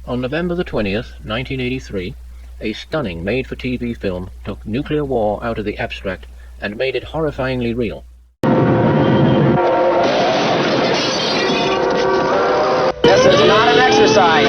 On November the 20th, 1983, a stunning made-for-TV film took nuclear war out of the abstract and made it horrifyingly real. This is not an exercise.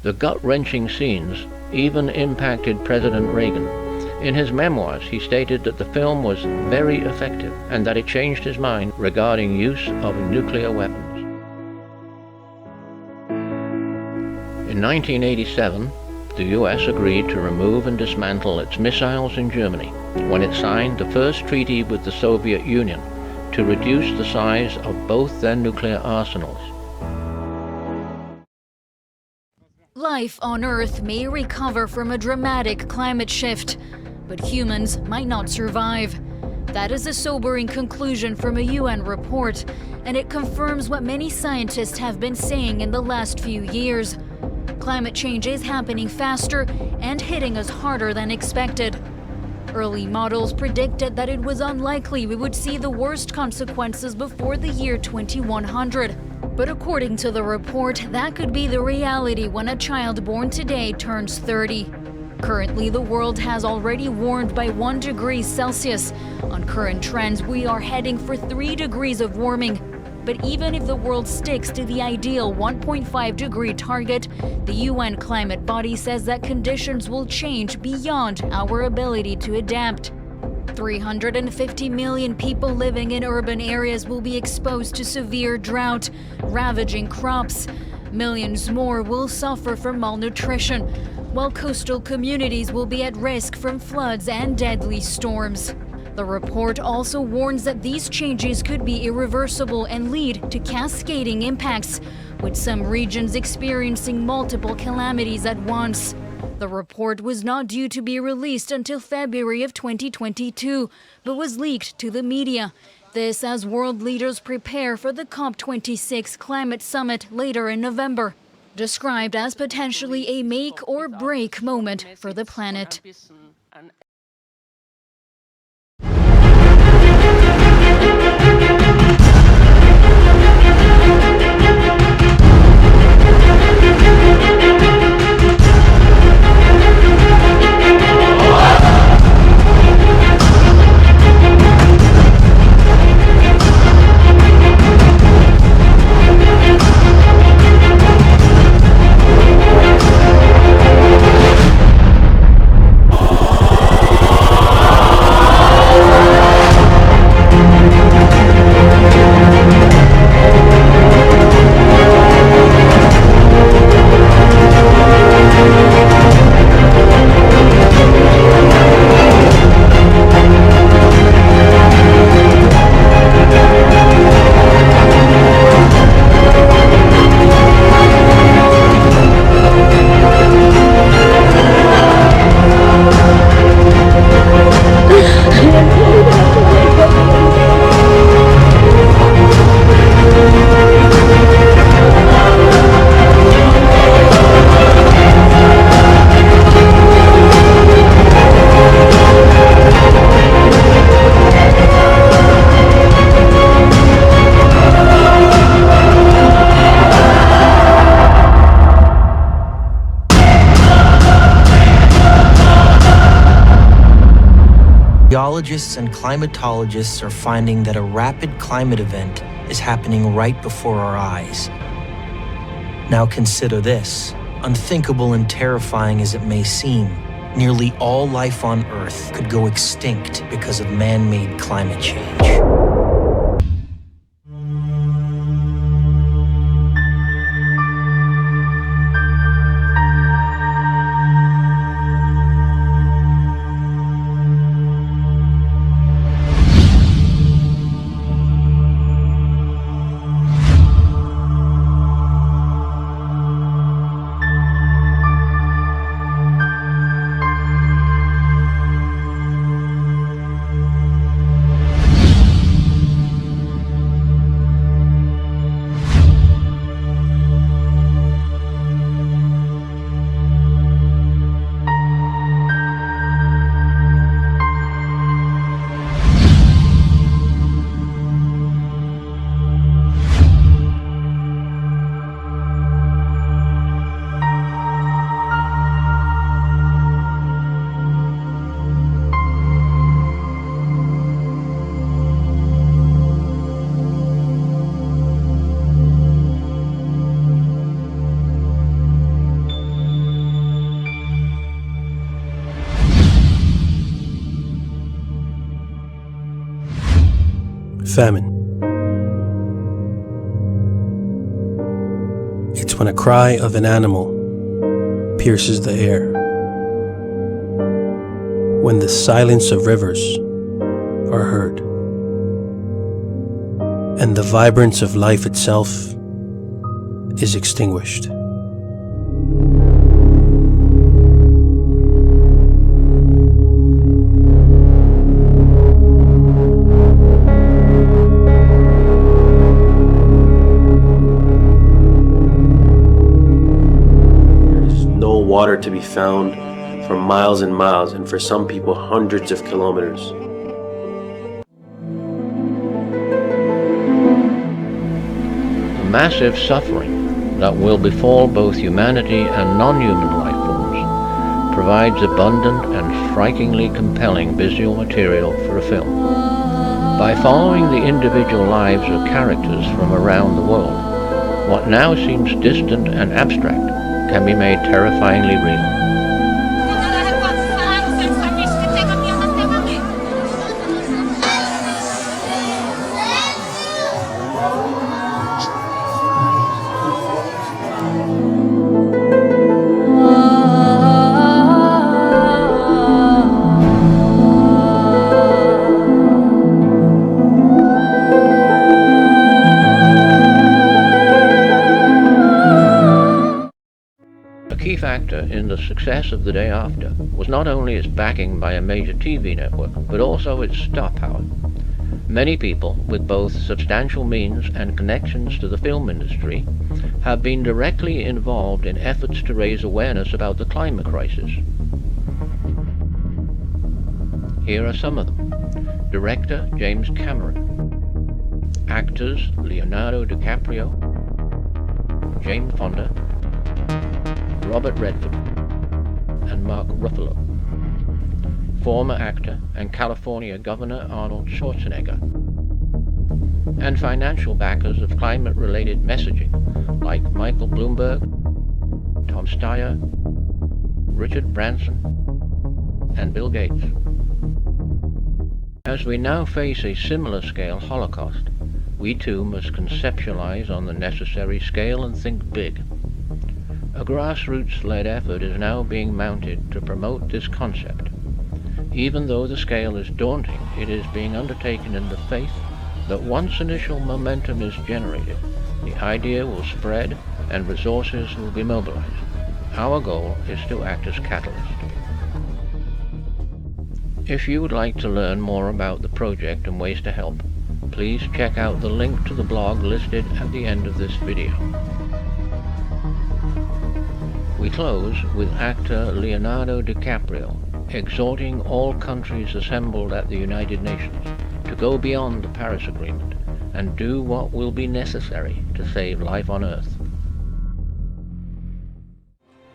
The gut-wrenching scenes even impacted President Reagan. In his memoirs, he stated that the film was very effective and that it changed his mind regarding use of nuclear weapons. In 1987, the US agreed to remove and dismantle its missiles in Germany when it signed the first treaty with the Soviet Union to reduce the size of both their nuclear arsenals. Life on Earth may recover from a dramatic climate shift, but humans might not survive. That is a sobering conclusion from a UN report, and it confirms what many scientists have been saying in the last few years. Climate change is happening faster and hitting us harder than expected. Early models predicted that it was unlikely we would see the worst consequences before the year 2100. But according to the report, that could be the reality when a child born today turns 30. Currently, the world has already warmed by 1 degree Celsius. On current trends, we are heading for 3 degrees of warming. But even if the world sticks to the ideal 1.5 degree target, the UN climate body says that conditions will change beyond our ability to adapt. 350 million people living in urban areas will be exposed to severe drought, ravaging crops. Millions more will suffer from malnutrition, while coastal communities will be at risk from floods and deadly storms. The report also warns that these changes could be irreversible and lead to cascading impacts, with some regions experiencing multiple calamities at once. The report was not due to be released until February of 2022, but was leaked to the media. This as world leaders prepare for the COP26 climate summit later in November, described as potentially a make or break moment for the planet. Meteorologists and climatologists are finding that a rapid climate event is happening right before our eyes. Now consider this. Unthinkable and terrifying as it may seem, nearly all life on Earth could go extinct because of man-made climate change. Famine. It's when a cry of an animal pierces the air, when the silence of rivers are heard, and the vibrance of life itself is extinguished. Water to be found for miles and miles, and for some people hundreds of kilometers. The massive suffering that will befall both humanity and non-human life forms provides abundant and strikingly compelling visual material for a film. By following the individual lives of characters from around the world, what now seems distant and abstract can be made terrifyingly real. A key factor in the success of The Day After was not only its backing by a major TV network, but also its star power. Many people with both substantial means and connections to the film industry have been directly involved in efforts to raise awareness about the climate crisis. Here are some of them. Director James Cameron, actors Leonardo DiCaprio, Jane Fonda, Robert Redford, and Mark Ruffalo, former actor and California Governor Arnold Schwarzenegger, and financial backers of climate-related messaging like Michael Bloomberg, Tom Steyer, Richard Branson, and Bill Gates. As we now face a similar scale Holocaust, we too must conceptualize on the necessary scale and think big. A grassroots-led effort is now being mounted to promote this concept. Even though the scale is daunting, it is being undertaken in the faith that once initial momentum is generated, the idea will spread and resources will be mobilized. Our goal is to act as catalyst. If you would like to learn more about the project and ways to help, please check out the link to the blog listed at the end of this video. We close with actor Leonardo DiCaprio exhorting all countries assembled at the United Nations to go beyond the Paris Agreement and do what will be necessary to save life on Earth.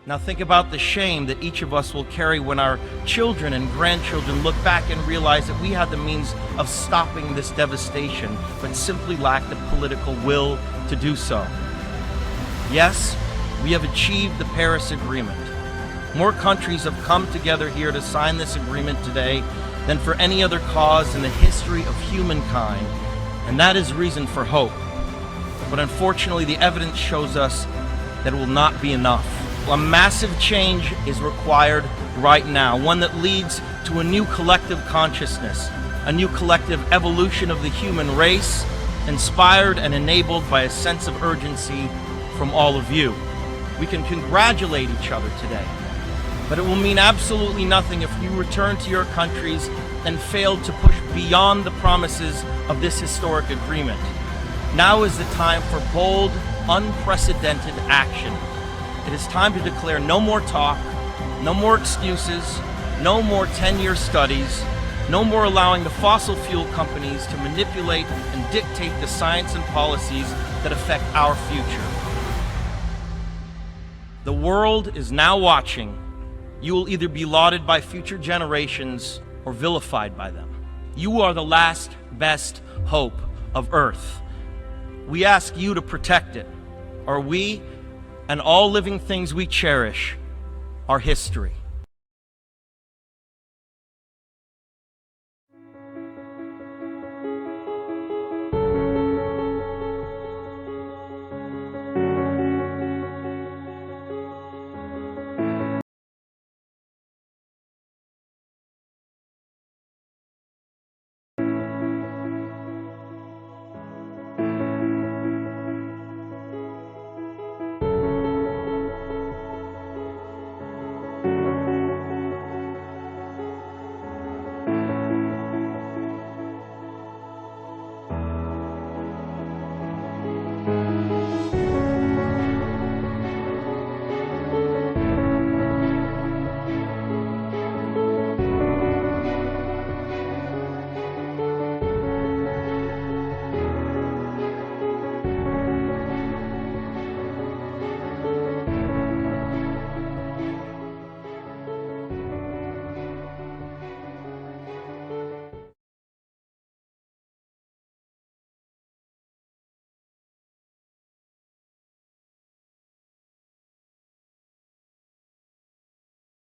Now think about the shame that each of us will carry when our children and grandchildren look back and realize that we had the means of stopping this devastation, but simply lacked the political will to do so. Yes, we have achieved the Paris Agreement. More countries have come together here to sign this agreement today than for any other cause in the history of humankind, and that is reason for hope. But unfortunately, the evidence shows us that it will not be enough. A massive change is required right now, one that leads to a new collective consciousness, a new collective evolution of the human race, inspired and enabled by a sense of urgency from all of you. We can congratulate each other today, but it will mean absolutely nothing if you return to your countries and fail to push beyond the promises of this historic agreement. Now is the time for bold, unprecedented action. It is time to declare no more talk, no more excuses, no more 10-year studies, no more allowing the fossil fuel companies to manipulate and dictate the science and policies that affect our future. The world is now watching. You will either be lauded by future generations or vilified by them. You are the last best hope of Earth. We ask you to protect it, or we and all living things we cherish are history.